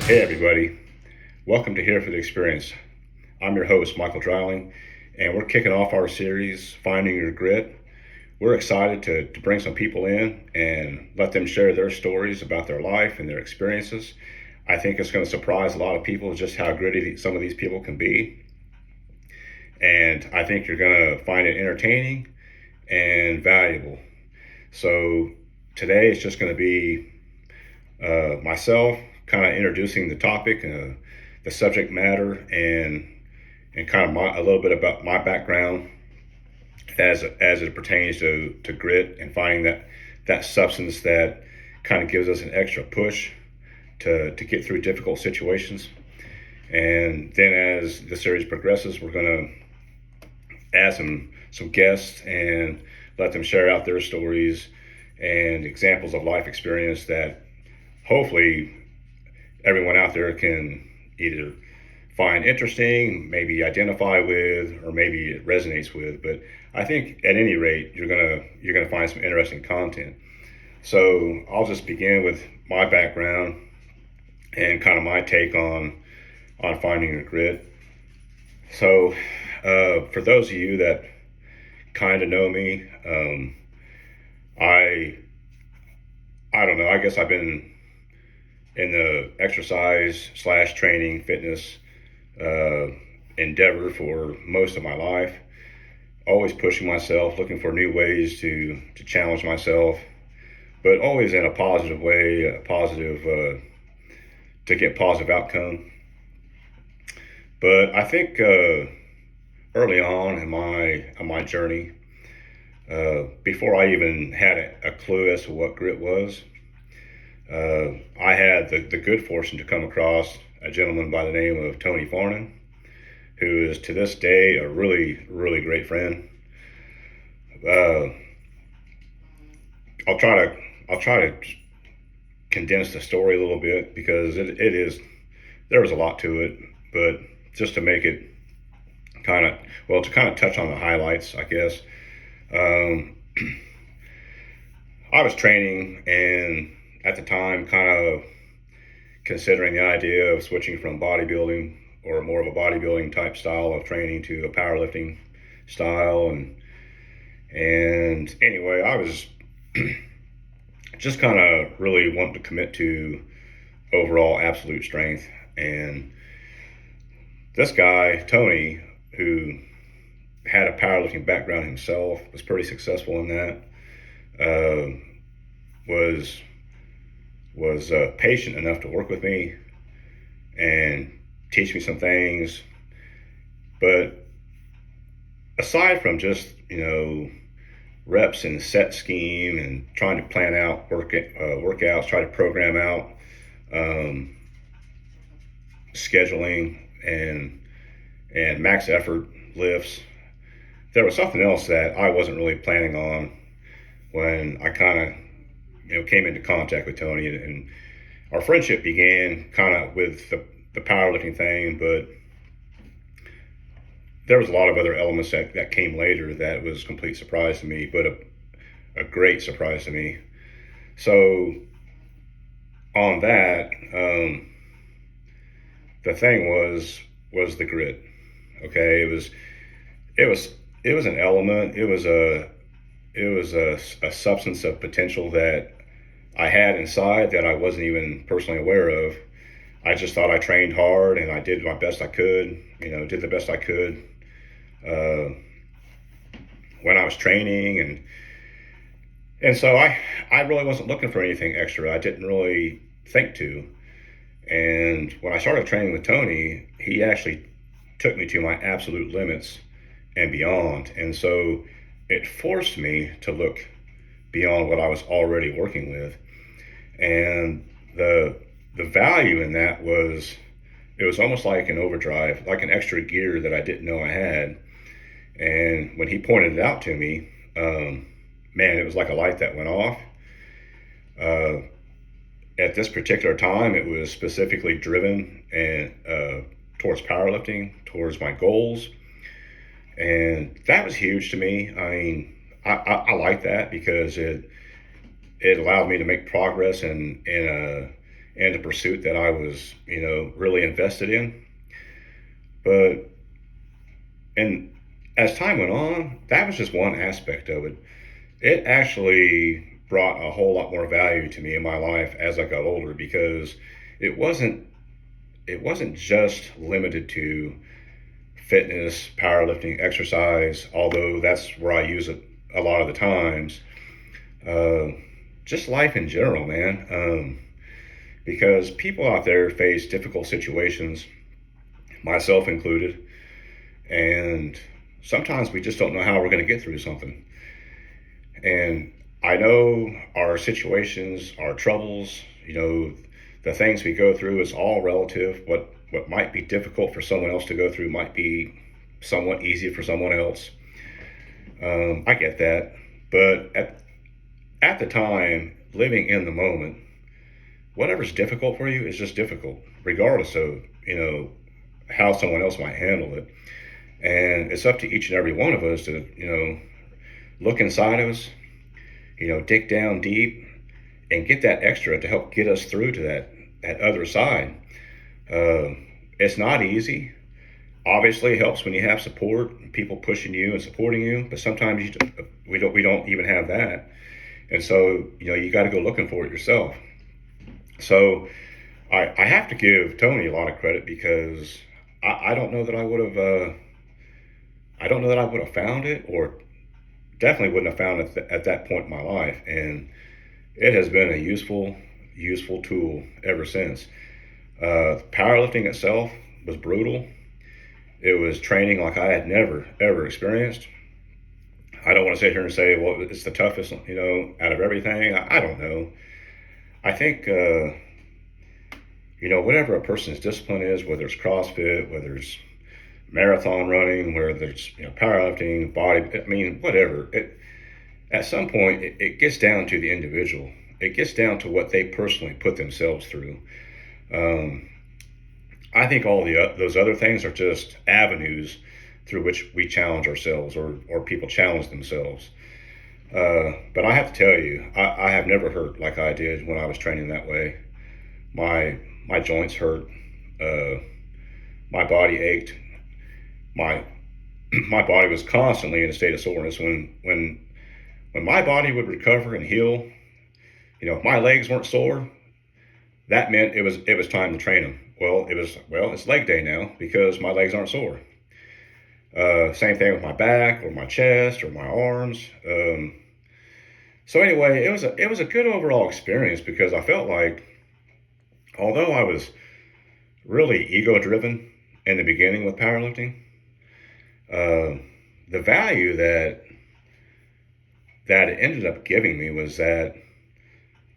Hey everybody, welcome to Here for the Experience. I'm your host, Michael Dreiling, and we're kicking off our series, Finding Your Grit. We're excited to bring some people in and let them share their stories about their life and their experiences. I think it's going to surprise a lot of people just how gritty some of these people can be. And I think you're going to find it entertaining and valuable. So today it's just going to be myself kind of introducing the topic, the subject matter, and kind of a little bit about my background as it pertains to grit and finding that substance that kind of gives us an extra push to get through difficult situations. And then as the series progresses, we're going to add some guests and let them share out their stories and examples of life experience that hopefully everyone out there can either find interesting, maybe identify with, or maybe it resonates with. But I think at any rate, you're gonna find some interesting content. So I'll just begin with my background and kind of my take on finding your grit. So for those of you that kind of know me, I don't know. I guess I've been in the exercise slash training fitness endeavor for most of my life. Always pushing myself, looking for new ways to challenge myself, but always in a positive way, to get positive outcome. But I think early on in my journey, before I even had a clue as to what grit was, I had the good fortune to come across a gentleman by the name of Tony Farnan, who is to this day a really, really great friend. Uh, I'll try to condense the story a little bit because there was a lot to it, but just to make it to kind of touch on the highlights, I guess. Um, I was training and at the time kind of considering the idea of switching from bodybuilding or more of a bodybuilding type style of training to a powerlifting style. And anyway, I was just kind of really wanting to commit to overall absolute strength. And this guy, Tony, who had a powerlifting background himself, was pretty successful in that, was patient enough to work with me and teach me some things. But aside from just reps and set scheme and trying to plan out workouts, try to program out scheduling and max effort lifts, there was something else that I wasn't really planning on when I kind of came into contact with Tony, and our friendship began kind of with the powerlifting thing, but there was a lot of other elements that came later that was a complete surprise to me, but a great surprise to me. So on that, the thing was the grit. Okay, it was an element. It was a substance of potential that I had inside that I wasn't even personally aware of. I just thought I trained hard and I did my best I could, did the best I could when I was training. And so I really wasn't looking for anything extra. I didn't really think to. And when I started training with Tony, he actually took me to my absolute limits and beyond. And so it forced me to look beyond what I was already working with. And the value in that was, it was almost like an overdrive, like an extra gear that I didn't know I had. And when he pointed it out to me, man, it was like a light that went off. At this particular time, it was specifically driven and towards powerlifting, towards my goals. And that was huge to me. I mean, I like that because it allowed me to make progress in and the pursuit that I was, really invested in. But, and as time went on, that was just one aspect of it. It actually brought a whole lot more value to me in my life as I got older, because it wasn't it wasn't just limited to fitness, powerlifting, exercise, although that's where I use it a lot of the times. Uh, just life in general, man. Because people out there face difficult situations, myself included, and sometimes we just don't know how we're going to get through something. And I know our situations, our troubles, the things we go through is all relative. What might be difficult for someone else to go through might be somewhat easy for someone else. I get that, but at the time, living in the moment, whatever's difficult for you is just difficult, regardless of how someone else might handle it. And it's up to each and every one of us to look inside of us, dig down deep and get that extra to help get us through to that other side. It's not easy. Obviously, it helps when you have support, people pushing you and supporting you. But sometimes we don't even have that, and so you got to go looking for it yourself. So I have to give Tony a lot of credit, because I don't know that I would have found it, or definitely wouldn't have found it at that point in my life. And it has been a useful tool ever since. Powerlifting itself was brutal. It was training like I had never ever experienced. I don't want to sit here and say, well, it's the toughest, out of everything. I don't know. I think, whatever a person's discipline is, whether it's CrossFit, whether it's marathon running, whether it's powerlifting, body, whatever. At some point, it gets down to the individual. It gets down to what they personally put themselves through. I think all those other things are just avenues through which we challenge ourselves, or people challenge themselves. But I have to tell you, I have never hurt like I did when I was training that way. My joints hurt. My body ached. My my body was constantly in a state of soreness. When my body would recover and heal, if my legs weren't sore, that meant it was time to train them. It's leg day now because my legs aren't sore. Same thing with my back or my chest or my arms. So anyway, it was a good overall experience, because I felt like, although I was really ego driven in the beginning with powerlifting, the value that it ended up giving me was that,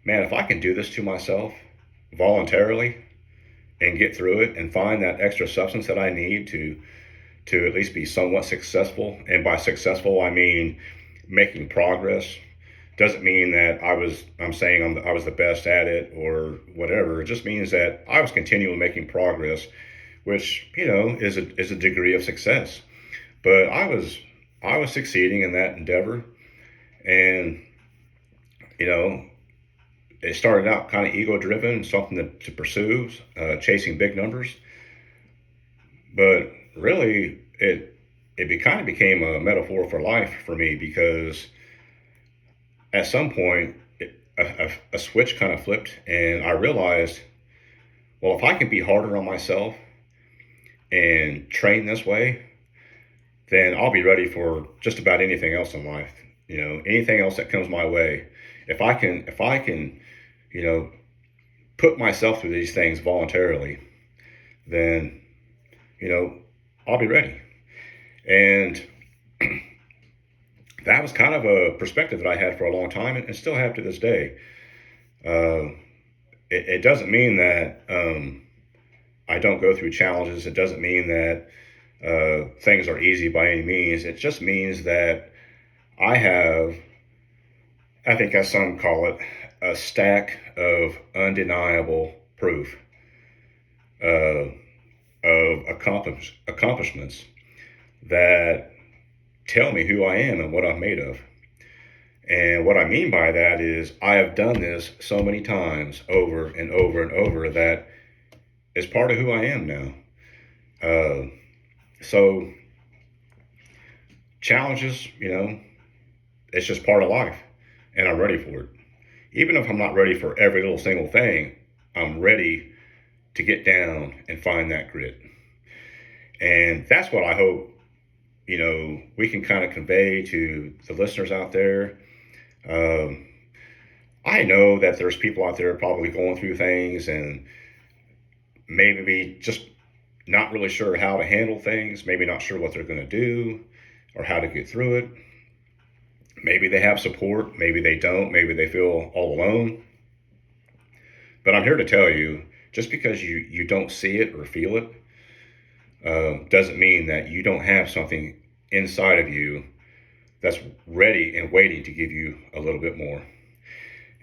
man, if I can do this to myself voluntarily and get through it and find that extra substance that I need to at least be somewhat successful, and by successful I mean making progress. Doesn't mean that I was the best at it or whatever. It just means that I was continually making progress, which is a degree of success. But I was succeeding in that endeavor, and it started out kind of ego driven, something to pursue, chasing big numbers. But really, it kind of became a metaphor for life for me, because at some point a switch kind of flipped, and I realized, well, if I can be harder on myself and train this way, then I'll be ready for just about anything else in life. Anything else that comes my way. If I can, put myself through these things voluntarily, then, I'll be ready. And that was kind of a perspective that I had for a long time, and still have to this day. It doesn't mean that I don't go through challenges. It doesn't mean that things are easy by any means. It just means that I have, I think as some call it, a stack of undeniable proof of accomplishments that tell me who I am and what I'm made of. And what I mean by that is I have done this so many times over and over and over that it's part of who I am now. So challenges, it's just part of life, and I'm ready for it. Even if I'm not ready for every little single thing, I'm ready to get down and find that grit. And that's what I hope, we can kind of convey to the listeners out there. Um, I know that there's people out there probably going through things and maybe just not really sure how to handle things, maybe not sure what they're going to do or how to get through it. Maybe they have support, maybe they don't, maybe they feel all alone. But I'm here to tell you, just because you don't see it or feel it, doesn't mean that you don't have something inside of you that's ready and waiting to give you a little bit more.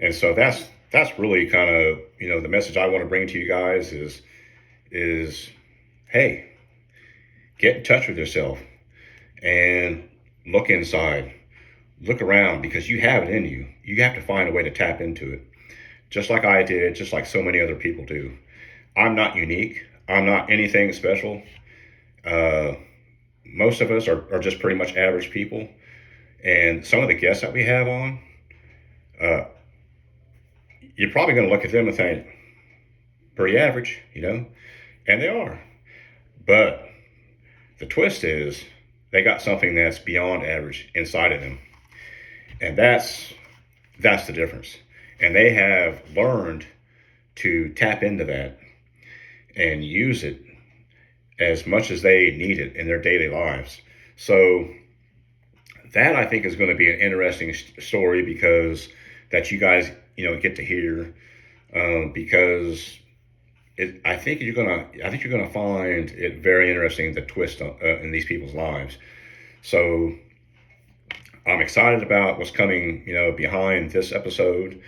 And so that's really kind of the message I want to bring to you guys is hey, get in touch with yourself and look inside, look around, because you have it in you. You have to find a way to tap into it, just like I did, just like so many other people do. I'm not unique. I'm not anything special. Most of us are just pretty much average people. And some of the guests that we have on, uh, you're probably going to look at them and think, pretty average, and they are. But the twist is they got something that's beyond average inside of them. And that's the difference. And they have learned to tap into that and use it as much as they need it in their daily lives. So that, I think, is going to be an interesting story because that you guys get to hear, because I think you're gonna find it very interesting, the twist in these people's lives. So I'm excited about what's coming behind this episode,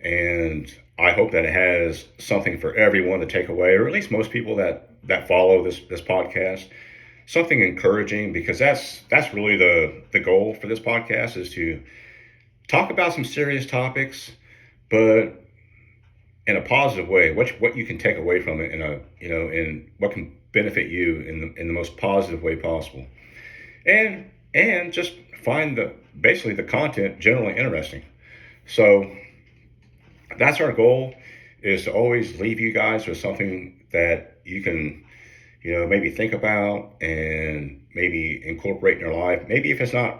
and I hope that it has something for everyone to take away, or at least most people that follow this podcast. Something encouraging, because that's really the goal for this podcast, is to talk about some serious topics, but in a positive way. What you can take away from it in what can benefit you in the most positive way possible, and just find basically the content generally interesting. So that's our goal, is to always leave you guys with something that you can maybe think about and maybe incorporate in your life. Maybe if it's not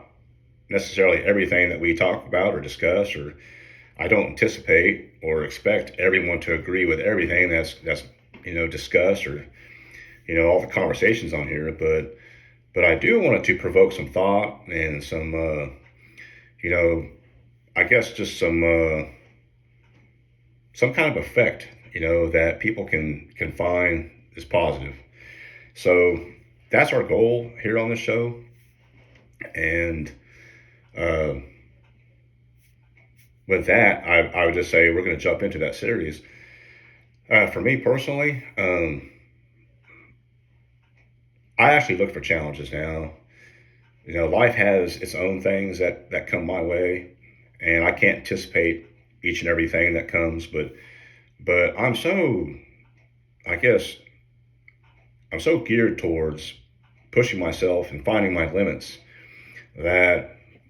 necessarily everything that we talk about or discuss, or I don't anticipate or expect everyone to agree with everything that's discussed, or all the conversations on here, but I do want it to provoke some thought and some I guess just some kind of effect that people can find is positive. So that's our goal here on the show. And with that, I would just say we're going to jump into that series. For me personally, I actually look for challenges now. Life has its own things that come my way, and I can't anticipate each and everything that comes, but I'm so, I guess, I'm so geared towards pushing myself and finding my limits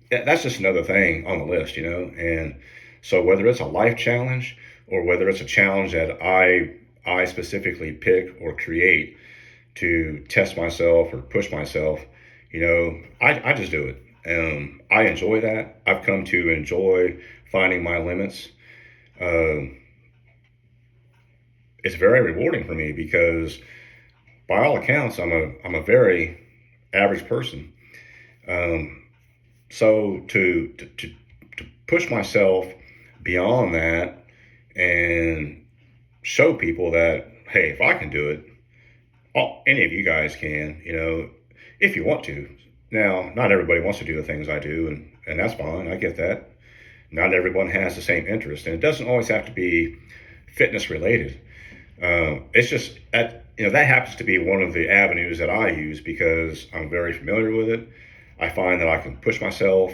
that's just another thing on the list, And so whether it's a life challenge or whether it's a challenge that I specifically pick or create to test myself or push myself, I just do it. I enjoy that. I've come to enjoy finding my limits. It's very rewarding for me because, by all accounts, I'm a very average person. So to push myself beyond that and show people that, hey, if I can do it, any of you guys can, if you want to. Now, not everybody wants to do the things I do, and that's fine. I get that. Not everyone has the same interest, and it doesn't always have to be fitness related. It's just that happens to be one of the avenues that I use because I'm very familiar with it. I find that I can push myself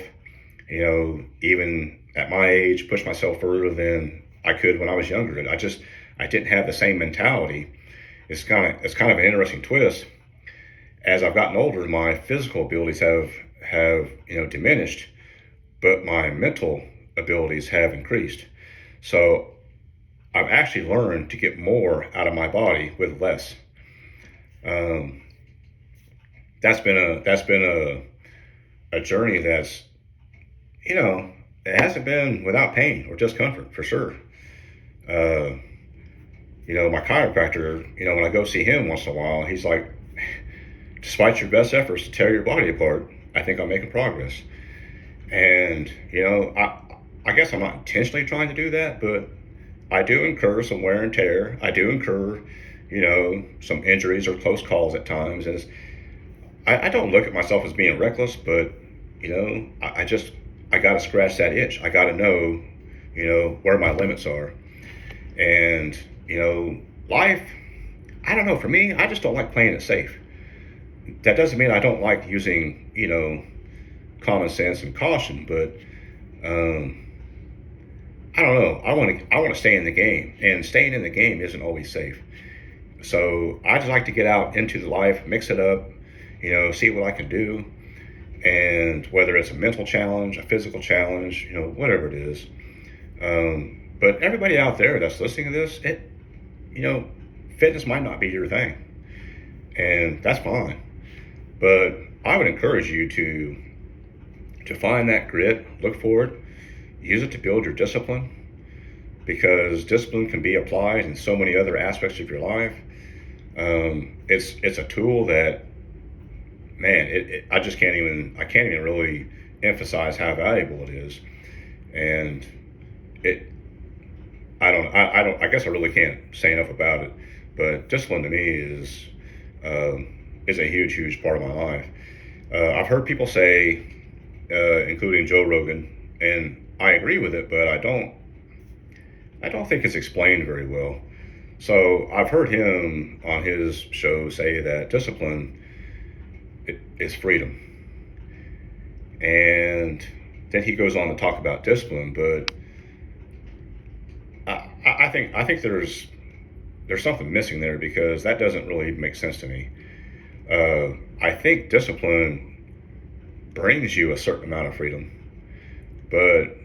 Even at my age, push myself further than I could when I was younger. And I didn't have the same mentality. It's kind of an interesting twist. As I've gotten older, my physical abilities have diminished, but my mental abilities have increased. So I've actually learned to get more out of my body with less. Um, that's been a journey that's it hasn't been without pain or discomfort for sure. Uh, my chiropractor, when I go see him once in a while, he's like, despite your best efforts to tear your body apart, I think I'm making progress. And I guess I'm not intentionally trying to do that, but I do incur some wear and tear. I do incur, some injuries or close calls at times. And I don't look at myself as being reckless, but I got to scratch that itch. I got to know, where my limits are. And life. I don't know. For me, I just don't like playing it safe. That doesn't mean I don't like using, common sense and caution, but I don't know. I want to stay in the game, and staying in the game isn't always safe. So I just like to get out into the life, mix it up, see what I can do, and whether it's a mental challenge, a physical challenge, whatever it is. But everybody out there that's listening to this, fitness might not be your thing, and that's fine. But I would encourage you to find that grit, look for it, use it to build your discipline, because discipline can be applied in so many other aspects of your life. It's a tool that, man, I can't even really emphasize how valuable it is. And it I guess I really can't say enough about it. But discipline to me is a huge part of my life. I've heard people say, including Joe Rogan, and I agree with it, but I don't think it's explained very well. So I've heard him on his show say that discipline is freedom, and then he goes on to talk about discipline. But I think there's something missing there, because that doesn't really make sense to me. I think discipline brings you a certain amount of freedom, but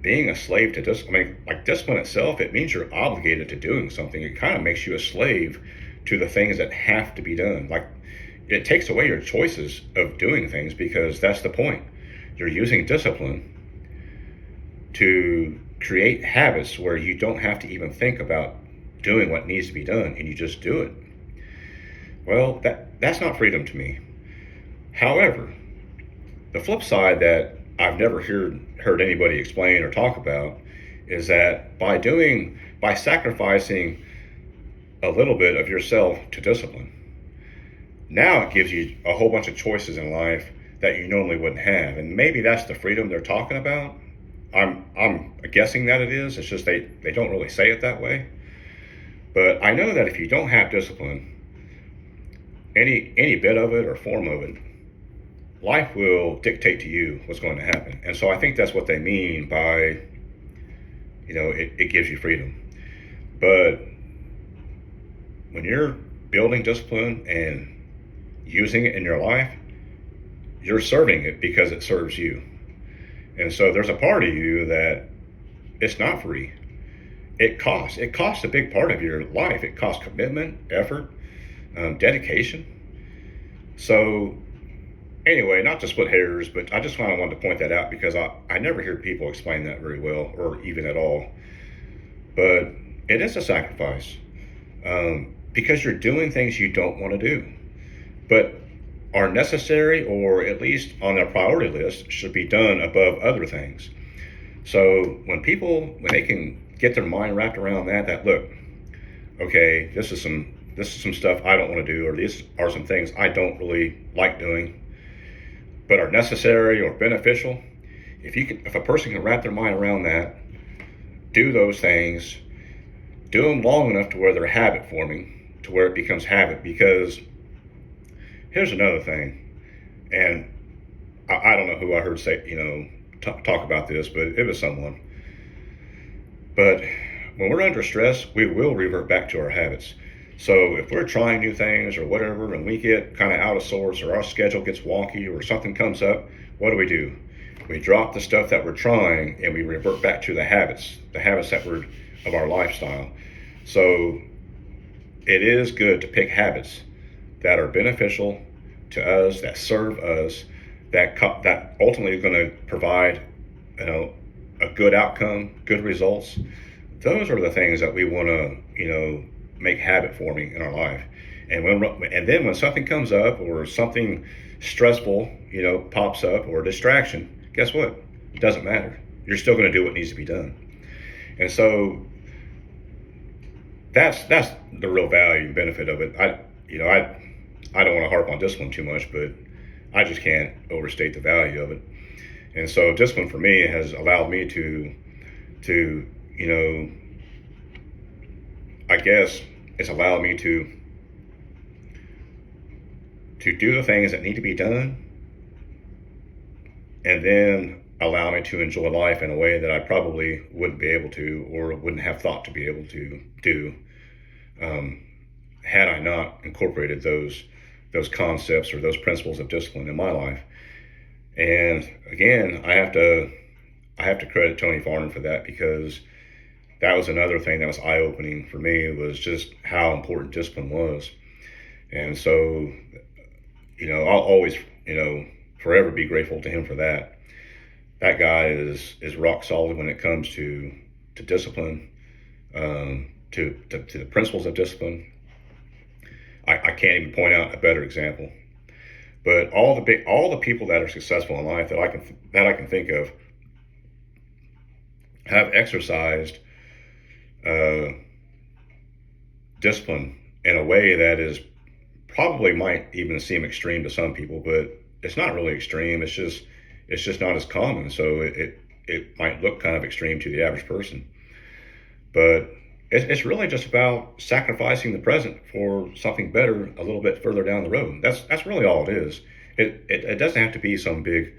being a slave to discipline, I mean, like discipline itself, it means you're obligated to doing something. It kind of makes you a slave to the things that have to be done. Like, it takes away your choices of doing things, because that's the point. You're using discipline to create habits where you don't have to even think about doing what needs to be done, and you just do it. Well, that's not freedom to me. However, the flip side that I've never heard anybody explain or talk about is that by sacrificing a little bit of yourself to discipline, now it gives you a whole bunch of choices in life that you normally wouldn't have. And maybe that's the freedom they're talking about. I'm guessing that it is. It's just they don't really say it that way. But I know that if you don't have discipline, any bit of it or form of it, life will dictate to you what's going to happen. And so I think that's what they mean by, it gives you freedom. But when you're building discipline and using it in your life, you're serving it because it serves you. And so there's a part of you that it's not free. It costs a big part of your life. It costs commitment, effort, dedication. So anyway, not to split hairs, but I just kind of wanted to point that out, because I never hear people explain that very well, or even at all. But it is a sacrifice, because you're doing things you don't want to do, but are necessary, or at least on their priority list, should be done above other things. So when they can get their mind wrapped around that look, okay, this is some stuff I don't want to do, or these are some things I don't really like doing, but are necessary or beneficial. If a person can wrap their mind around that, do those things, do them long enough to where they're habit forming, to where it becomes habit. Because here's another thing, and I don't know who I heard say, talk about this, but it was someone. But when we're under stress, we will revert back to our habits. So if we're trying new things or whatever, and we get kind of out of sorts, or our schedule gets wonky, or something comes up, what do? We drop the stuff that we're trying, and we revert back to the habits that were of our lifestyle. So it is good to pick habits that are beneficial to us, that serve us, that ultimately are going to provide, a good outcome, good results. Those are the things that we want to, make habit forming in our life. And then when something comes up or something stressful, pops up, or a distraction, guess what? It doesn't matter. You're still going to do what needs to be done. And so that's the real value and benefit of it. I don't want to harp on discipline too much, but I just can't overstate the value of it. And so discipline for me has allowed me to I guess it's allowed me to do the things that need to be done, and then allow me to enjoy life in a way that I probably wouldn't be able to, or wouldn't have thought to be able to do, had I not incorporated those concepts or those principles of discipline in my life. And again, I have to credit Tony Farnham for that, because that was another thing that was eye-opening for me, was just how important discipline was. And so, I'll always, forever be grateful to him for that. That guy is rock solid when it comes to discipline, to the principles of discipline. I can't even point out a better example. But all the people that are successful in life that I can think of have exercised discipline in a way that is probably might even seem extreme to some people, but it's not really extreme. It's just not as common. So it might look kind of extreme to the average person, but it's really just about sacrificing the present for something better a little bit further down the road. That's really all it is. It doesn't have to be some big,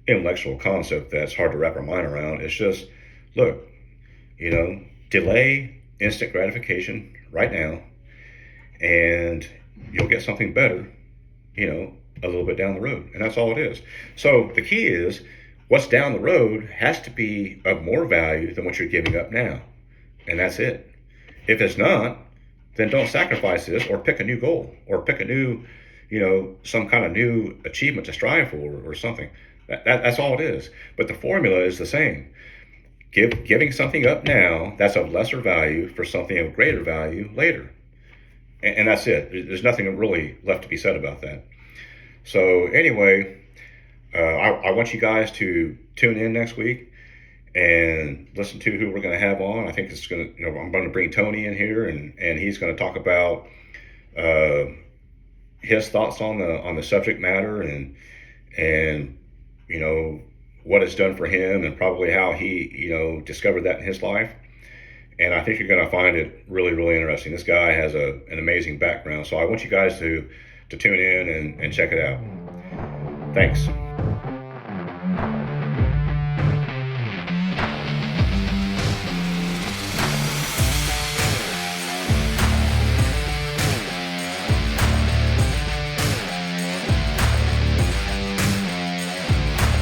intellectual concept that's hard to wrap our mind around. It's just, look, delay instant gratification right now, and you'll get something better, a little bit down the road. And that's all it is. So the key is, what's down the road has to be of more value than what you're giving up now. And that's it. If it's not, then don't sacrifice this, or pick a new goal, or pick a new, some kind of new achievement to strive for, or something. That's all it is. But the formula is the same. Giving something up now that's of lesser value for something of greater value later. And that's it. There's nothing really left to be said about that. So anyway, I want you guys to tune in next week and listen to who we're going to have on. I think I'm going to bring Tony in here, and he's going to talk about his thoughts on the subject matter, and what it's done for him, and probably how he discovered that in his life. And I think you're going to find it really, really interesting. This guy has an amazing background, so I want you guys to tune in and check it out. Thanks.